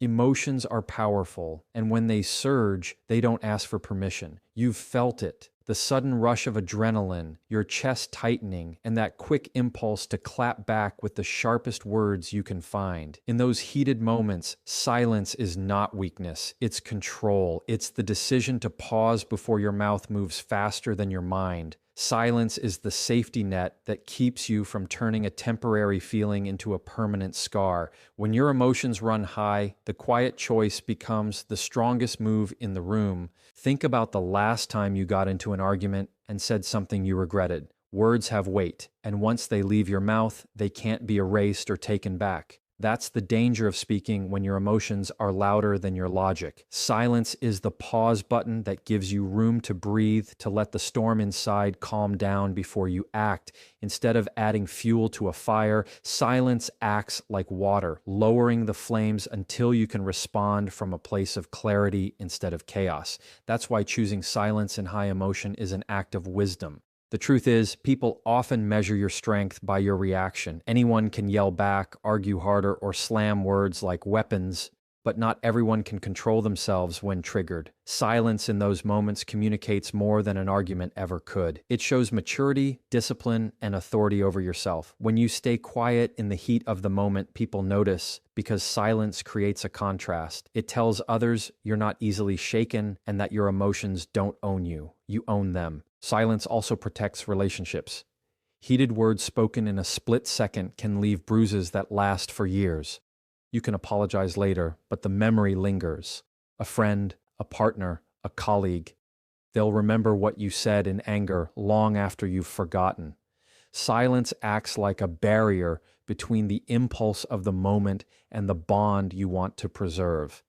Emotions are powerful, and when they surge, they don't ask for permission. You've felt it. The sudden rush of adrenaline, your chest tightening, and that quick impulse to clap back with the sharpest words you can find. In those heated moments, silence is not weakness, it's control. It's the decision to pause before your mouth moves faster than your mind. Silence is the safety net that keeps you from turning a temporary feeling into a permanent scar. When your emotions run high, the quiet choice becomes the strongest move in the room. Think about the last time you got into an argument and said something you regretted. Words have weight, and once they leave your mouth, they can't be erased or taken back. That's the danger of speaking when your emotions are louder than your logic. Silence is the pause button that gives you room to breathe, to let the storm inside calm down before you act. Instead of adding fuel to a fire, silence acts like water, lowering the flames until you can respond from a place of clarity instead of chaos. That's why choosing silence in high emotion is an act of wisdom. The truth is, people often measure your strength by your reaction. Anyone can yell back, argue harder, or slam words like weapons, but not everyone can control themselves when triggered. Silence in those moments communicates more than an argument ever could. It shows maturity, discipline, and authority over yourself. When you stay quiet in the heat of the moment, people notice because silence creates a contrast. It tells others you're not easily shaken and that your emotions don't own you. You own them. Silence also protects relationships. Heated words spoken in a split second can leave bruises that last for years. You can apologize later, but the memory lingers. A friend, a partner, a colleague. They'll remember what you said in anger long after you've forgotten. Silence acts like a barrier between the impulse of the moment and the bond you want to preserve.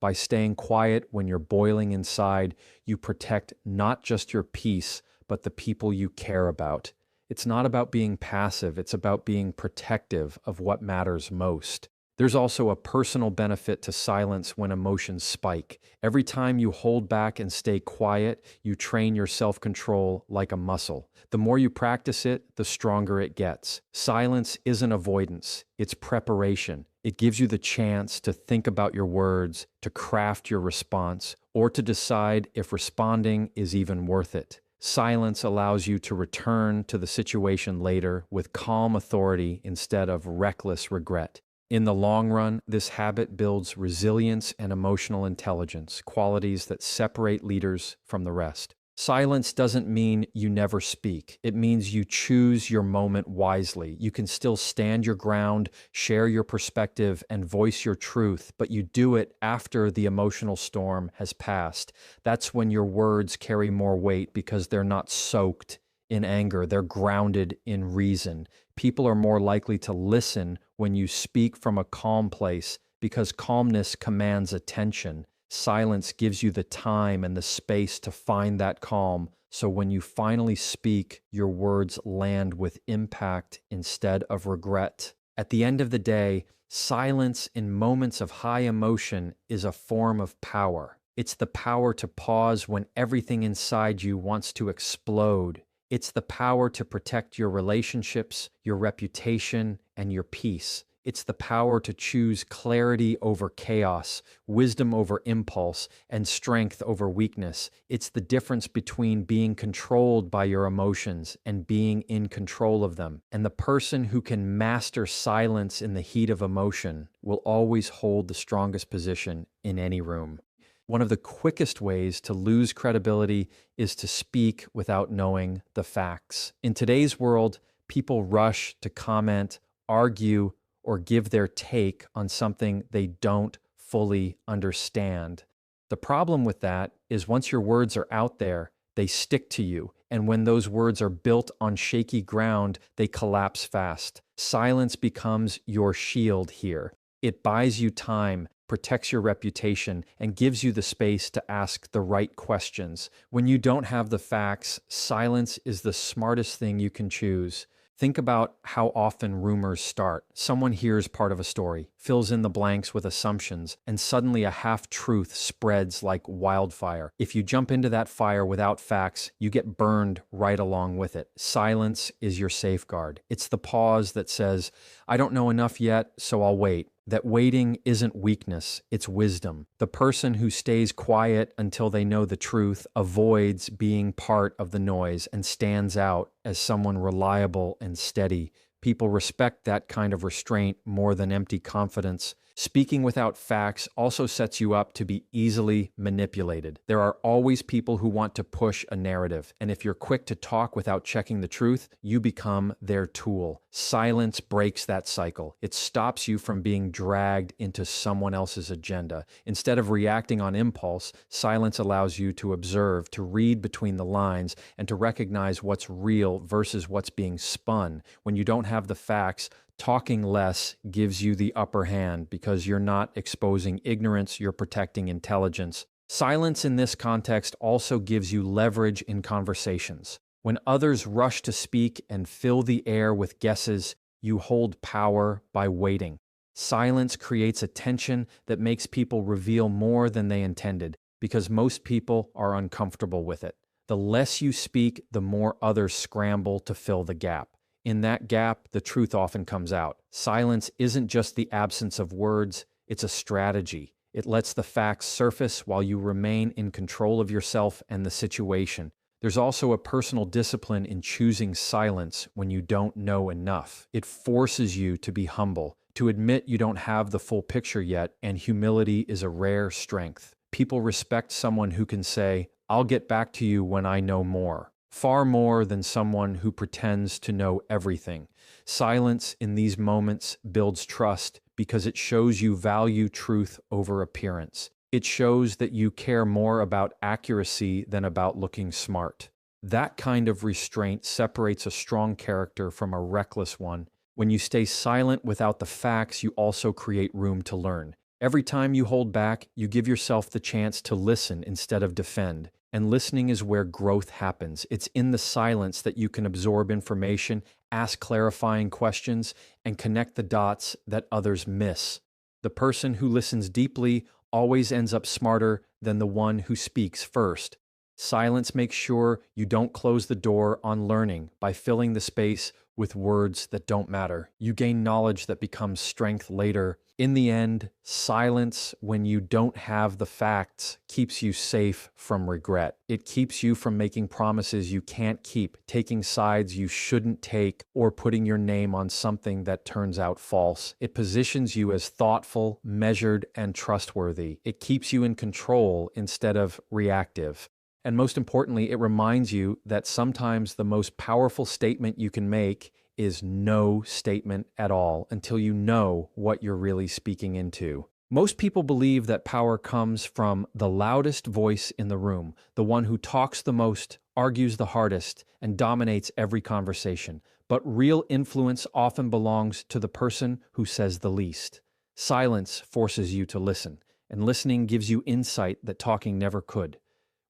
By staying quiet when you're boiling inside, you protect not just your peace, but the people you care about. It's not about being passive, it's about being protective of what matters most. There's also a personal benefit to silence when emotions spike. Every time you hold back and stay quiet, you train your self-control like a muscle. The more you practice it, the stronger it gets. Silence isn't avoidance, it's preparation. It gives you the chance to think about your words, to craft your response, or to decide if responding is even worth it. Silence allows you to return to the situation later with calm authority instead of reckless regret. In the long run, this habit builds resilience and emotional intelligence, qualities that separate leaders from the rest. Silence doesn't mean you never speak. It means you choose your moment wisely. You can still stand your ground, share your perspective, and voice your truth, but you do it after the emotional storm has passed. That's when your words carry more weight because they're not soaked in anger. They're grounded in reason. People are more likely to listen when you speak from a calm place because calmness commands attention. Silence gives you the time and the space to find that calm, so when you finally speak, your words land with impact instead of regret. At the end of the day, silence in moments of high emotion is a form of power. It's the power to pause when everything inside you wants to explode. It's the power to protect your relationships, your reputation, and your peace. It's the power to choose clarity over chaos, wisdom over impulse, and strength over weakness. It's the difference between being controlled by your emotions and being in control of them. And the person who can master silence in the heat of emotion will always hold the strongest position in any room. One of the quickest ways to lose credibility is to speak without knowing the facts. In today's world, people rush to comment, argue, or give their take on something they don't fully understand. The problem with that is once your words are out there, they stick to you. And when those words are built on shaky ground, they collapse fast. Silence becomes your shield here. It buys you time, protects your reputation, and gives you the space to ask the right questions. When you don't have the facts, silence is the smartest thing you can choose. Think about how often rumors start. Someone hears part of a story, fills in the blanks with assumptions, and suddenly a half-truth spreads like wildfire. If you jump into that fire without facts, you get burned right along with it. Silence is your safeguard. It's the pause that says, I don't know enough yet, so I'll wait. that waiting isn't weakness, it's wisdom. The person who stays quiet until they know the truth avoids being part of the noise and stands out as someone reliable and steady. People respect that kind of restraint more than empty confidence. Speaking without facts also sets you up to be easily manipulated. There are always people who want to push a narrative, and if you're quick to talk without checking the truth, you become their tool. Silence breaks that cycle. It stops you from being dragged into someone else's agenda. Instead of reacting on impulse, silence allows you to observe, to read between the lines, and to recognize what's real versus what's being spun. When you don't have the facts, talking less gives you the upper hand because you're not exposing ignorance, you're protecting intelligence. Silence in this context also gives you leverage in conversations. When others rush to speak and fill the air with guesses, you hold power by waiting. Silence creates a tension that makes people reveal more than they intended because most people are uncomfortable with it. The less you speak, the more others scramble to fill the gap. In that gap, the truth often comes out. Silence isn't just the absence of words, it's a strategy. It lets the facts surface while you remain in control of yourself and the situation. There's also a personal discipline in choosing silence when you don't know enough. It forces you to be humble, to admit you don't have the full picture yet, and humility is a rare strength. People respect someone who can say, "I'll get back to you when I know more," far more than someone who pretends to know everything. Silence in these moments builds trust because it shows you value truth over appearance. It shows that you care more about accuracy than about looking smart. That kind of restraint separates a strong character from a reckless one. When you stay silent without the facts, you also create room to learn. Every time you hold back, you give yourself the chance to listen instead of defend. And listening is where growth happens. It's in the silence that you can absorb information, ask clarifying questions, and connect the dots that others miss. The person who listens deeply always ends up smarter than the one who speaks first. Silence makes sure you don't close the door on learning by filling the space with words that don't matter. You gain knowledge that becomes strength later. In the end, silence when you don't have the facts keeps you safe from regret. It keeps you from making promises you can't keep, taking sides you shouldn't take, or putting your name on something that turns out false. It positions you as thoughtful, measured, and trustworthy. It keeps you in control instead of reactive. And most importantly, it reminds you that sometimes the most powerful statement you can make is no statement at all until you know what you're really speaking into. Most people believe that power comes from the loudest voice in the room, the one who talks the most, argues the hardest, and dominates every conversation. But real influence often belongs to the person who says the least. Silence forces you to listen, and listening gives you insight that talking never could.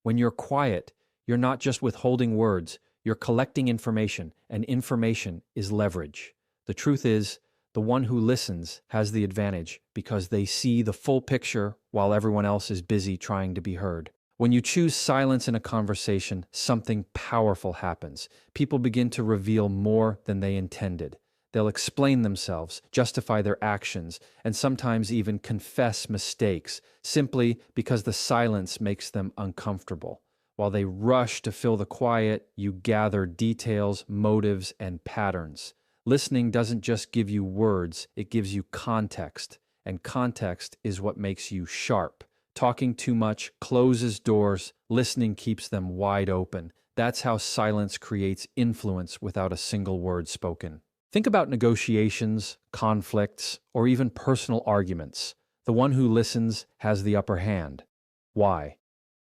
When you're quiet, you're not just withholding words, you're collecting information, and information is leverage. The truth is, the one who listens has the advantage because they see the full picture while everyone else is busy trying to be heard. When you choose silence in a conversation, something powerful happens. People begin to reveal more than they intended. They'll explain themselves, justify their actions, and sometimes even confess mistakes, simply because the silence makes them uncomfortable. While they rush to fill the quiet, you gather details, motives, and patterns. Listening doesn't just give you words, it gives you context, and context is what makes you sharp. Talking too much closes doors, listening keeps them wide open. That's how silence creates influence without a single word spoken. Think about negotiations, conflicts, or even personal arguments. The one who listens has the upper hand. Why?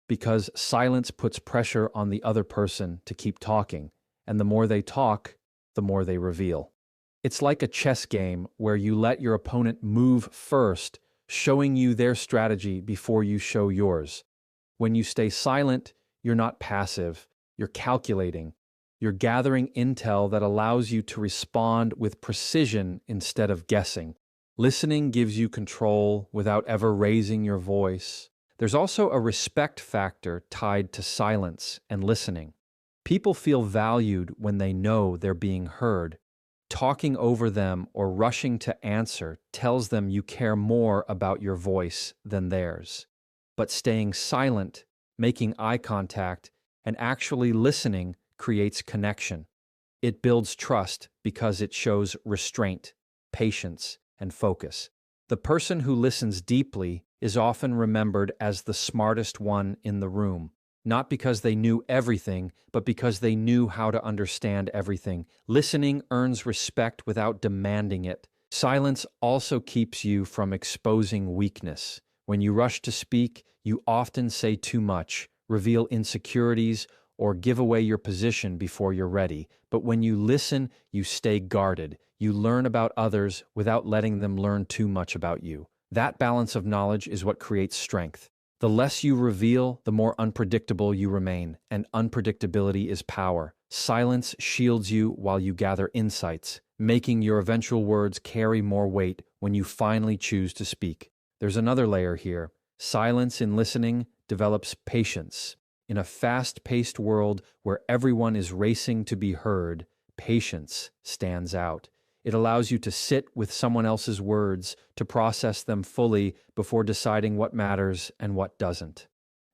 Because silence puts pressure on the other person to keep talking, and the more they talk, the more they reveal. It's like a chess game where you let your opponent move first, showing you their strategy before you show yours. When you stay silent, you're not passive, you're calculating. You're gathering intel that allows you to respond with precision instead of guessing. Listening gives you control without ever raising your voice. There's also a respect factor tied to silence and listening. People feel valued when they know they're being heard. Talking over them or rushing to answer tells them you care more about your voice than theirs. But staying silent, making eye contact, and actually listening creates connection. It builds trust because it shows restraint, patience, and focus. The person who listens deeply is often remembered as the smartest one in the room, not because they knew everything, but because they knew how to understand everything. Listening earns respect without demanding it. Silence also keeps you from exposing weakness. When you rush to speak, you often say too much, reveal insecurities, or give away your position before you're ready. But when you listen, you stay guarded. You learn about others without letting them learn too much about you. That balance of knowledge is what creates strength. The less you reveal, the more unpredictable you remain, and unpredictability is power. Silence shields you while you gather insights, making your eventual words carry more weight when you finally choose to speak. There's another layer here. Silence in listening develops patience. In a fast-paced world where everyone is racing to be heard, patience stands out. It allows you to sit with someone else's words, to process them fully before deciding what matters and what doesn't.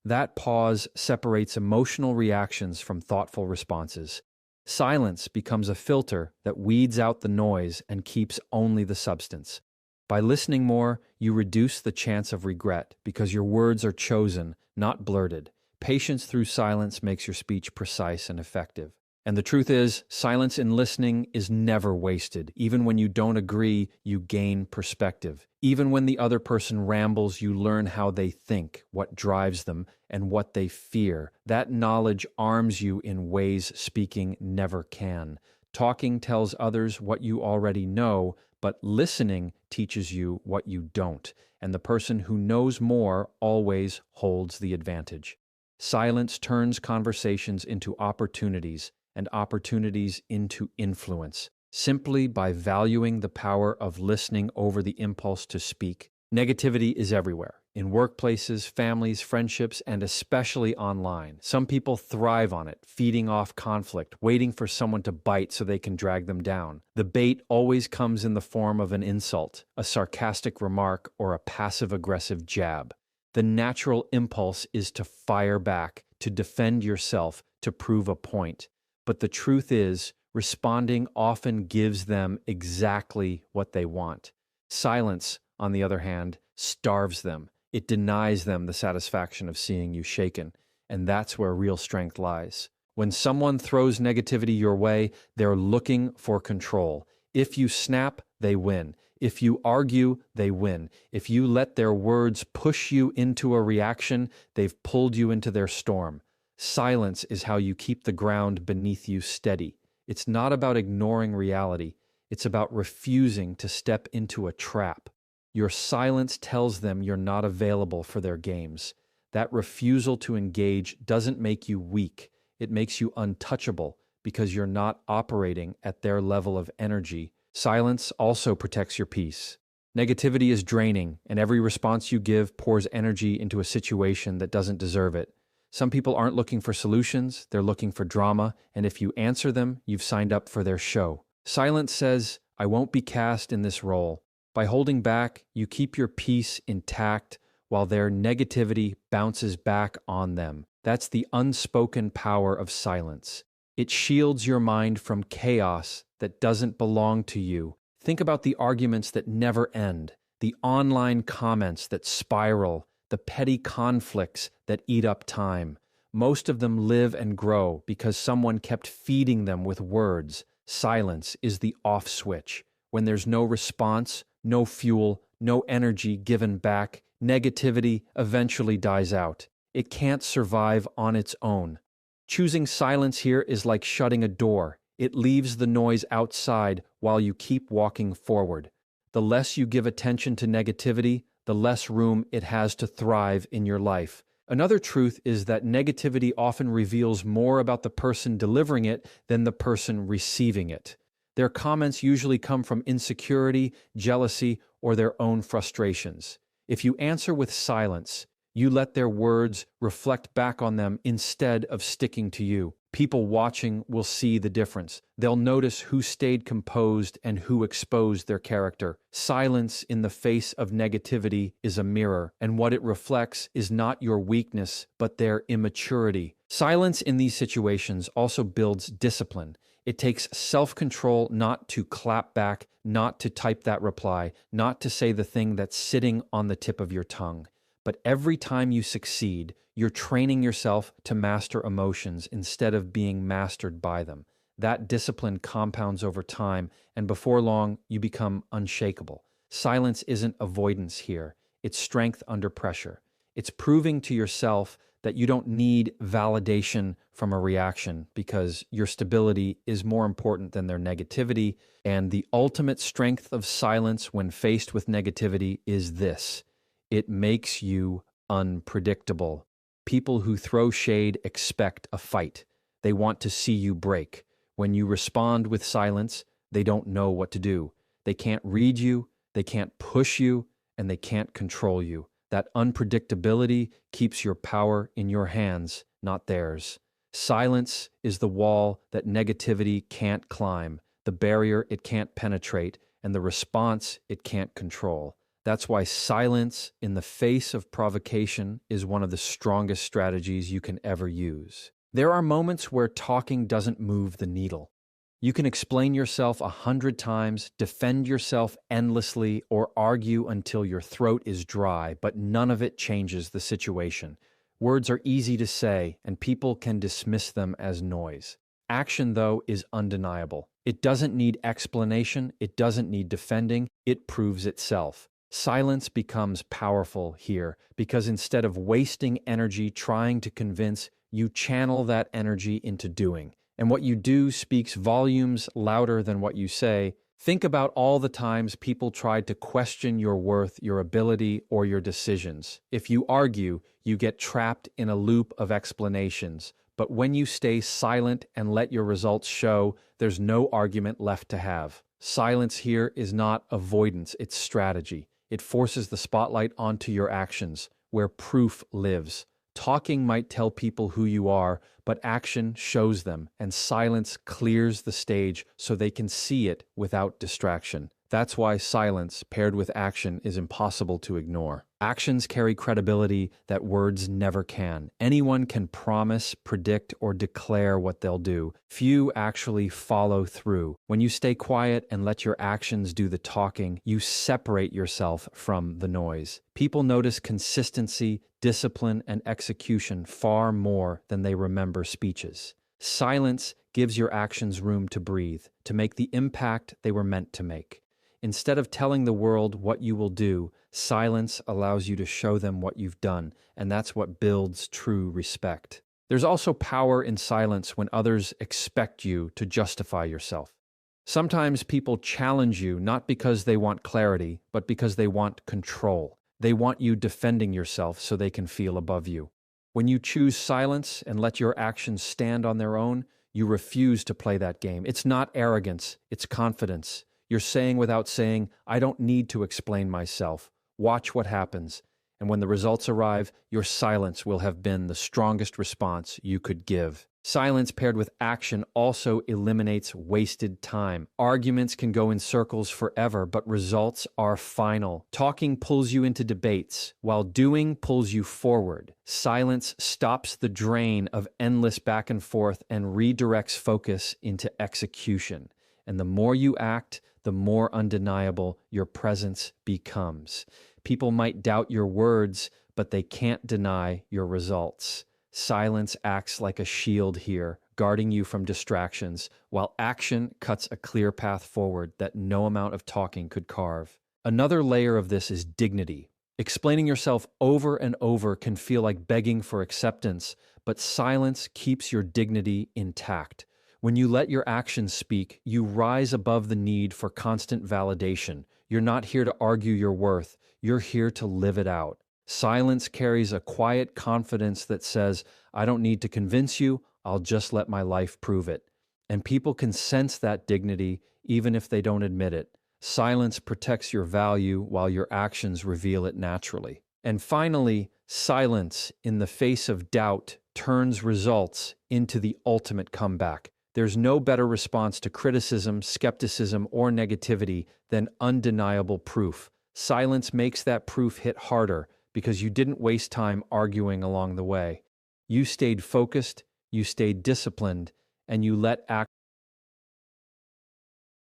That pause separates emotional reactions from thoughtful responses. Silence becomes a filter that weeds out the noise and keeps only the substance. By listening more, you reduce the chance of regret because your words are chosen, not blurted. Patience through silence makes your speech precise and effective. And the truth is, silence in listening is never wasted. Even when you don't agree, you gain perspective. Even when the other person rambles, you learn how they think, what drives them, and what they fear. That knowledge arms you in ways speaking never can. Talking tells others what you already know, but listening teaches you what you don't. And the person who knows more always holds the advantage. Silence turns conversations into opportunities, and opportunities into influence, simply by valuing the power of listening over the impulse to speak. Negativity is everywhere, in workplaces, families, friendships, and especially online. Some people thrive on it, feeding off conflict, waiting for someone to bite so they can drag them down. The bait always comes in the form of an insult, a sarcastic remark, or a passive-aggressive jab. The natural impulse is to fire back, to defend yourself, to prove a point. But the truth is, responding often gives them exactly what they want. Silence, on the other hand, starves them. It denies them the satisfaction of seeing you shaken, and that's where real strength lies. When someone throws negativity your way, they're looking for control. If you snap, they win. If you argue, they win. If you let their words push you into a reaction, they've pulled you into their storm. Silence is how you keep the ground beneath you steady. It's not about ignoring reality. It's about refusing to step into a trap. Your silence tells them you're not available for their games. That refusal to engage doesn't make you weak. It makes you untouchable because you're not operating at their level of energy. Silence also protects your peace. Negativity is draining, and every response you give pours energy into a situation that doesn't deserve it. Some people aren't looking for solutions, they're looking for drama, and if you answer them, you've signed up for their show. Silence says, I won't be cast in this role. By holding back, you keep your peace intact while their negativity bounces back on them. That's the unspoken power of silence. It shields your mind from chaos that doesn't belong to you. Think about the arguments that never end, the online comments that spiral, the petty conflicts that eat up time. Most of them live and grow because someone kept feeding them with words. Silence is the off switch. When there's no response, no fuel, no energy given back, negativity eventually dies out. It can't survive on its own. Choosing silence here is like shutting a door. It leaves the noise outside while you keep walking forward. The less you give attention to negativity, the less room it has to thrive in your life. Another truth is that negativity often reveals more about the person delivering it than the person receiving it. Their comments usually come from insecurity, jealousy, or their own frustrations. If you answer with silence, You let their words reflect back on them instead of sticking to you. People watching will see the difference. They'll notice who stayed composed and who exposed their character. Silence in the face of negativity is a mirror, and what it reflects is not your weakness, but their immaturity. Silence in these situations also builds discipline. It takes self-control not to clap back, not to type that reply, not to say the thing that's sitting on the tip of your tongue. But every time you succeed, you're training yourself to master emotions instead of being mastered by them. That discipline compounds over time, and before long, you become unshakable. Silence isn't avoidance here. It's strength under pressure. It's proving to yourself that you don't need validation from a reaction because your stability is more important than their negativity. And the ultimate strength of silence when faced with negativity is this: it makes you unpredictable. People who throw shade expect a fight. They want to see you break. When you respond with silence, they don't know what to do. They can't read you, they can't push you, and they can't control you. That unpredictability keeps your power in your hands, not theirs. Silence is the wall that negativity can't climb, the barrier it can't penetrate, and the response it can't control. That's why silence in the face of provocation is one of the strongest strategies you can ever use. There are moments where talking doesn't move the needle. You can explain yourself 100 times, defend yourself endlessly, or argue until your throat is dry, but none of it changes the situation. Words are easy to say, and people can dismiss them as noise. Action, though, is undeniable. It doesn't need explanation, it doesn't need defending, it proves itself. Silence becomes powerful here because instead of wasting energy trying to convince, you channel that energy into doing. And what you do speaks volumes louder than what you say. Think about all the times people tried to question your worth, your ability, or your decisions. If you argue, you get trapped in a loop of explanations. But when you stay silent and let your results show, there's no argument left to have. Silence here is not avoidance, it's strategy. It forces the spotlight onto your actions, where proof lives. Talking might tell people who you are, but action shows them, and silence clears the stage so they can see it without distraction. That's why silence paired with action is impossible to ignore. Actions carry credibility that words never can. Anyone can promise, predict, or declare what they'll do. Few actually follow through. When you stay quiet and let your actions do the talking, you separate yourself from the noise. People notice consistency, discipline, and execution far more than they remember speeches. Silence gives your actions room to breathe, to make the impact they were meant to make. Instead of telling the world what you will do, silence allows you to show them what you've done, and that's what builds true respect. There's also power in silence when others expect you to justify yourself. Sometimes people challenge you not because they want clarity, but because they want control. They want you defending yourself so they can feel above you. When you choose silence and let your actions stand on their own, you refuse to play that game. It's not arrogance, it's confidence. You're saying without saying, I don't need to explain myself. Watch what happens. And when the results arrive, your silence will have been the strongest response you could give. Silence paired with action also eliminates wasted time. Arguments can go in circles forever, but results are final. Talking pulls you into debates, while doing pulls you forward. Silence stops the drain of endless back and forth and redirects focus into execution. And the more you act, the more undeniable your presence becomes. People might doubt your words, but they can't deny your results. Silence acts like a shield here, guarding you from distractions, while action cuts a clear path forward that no amount of talking could carve. Another layer of this is dignity. Explaining yourself over and over can feel like begging for acceptance, but silence keeps your dignity intact. When you let your actions speak, you rise above the need for constant validation. You're not here to argue your worth. You're here to live it out. Silence carries a quiet confidence that says, I don't need to convince you, I'll just let my life prove it. And people can sense that dignity even if they don't admit it. Silence protects your value while your actions reveal it naturally. And finally, silence in the face of doubt turns results into the ultimate comeback. There's no better response to criticism, skepticism, or negativity than undeniable proof. Silence makes that proof hit harder because you didn't waste time arguing along the way. You stayed focused, you stayed disciplined, and you let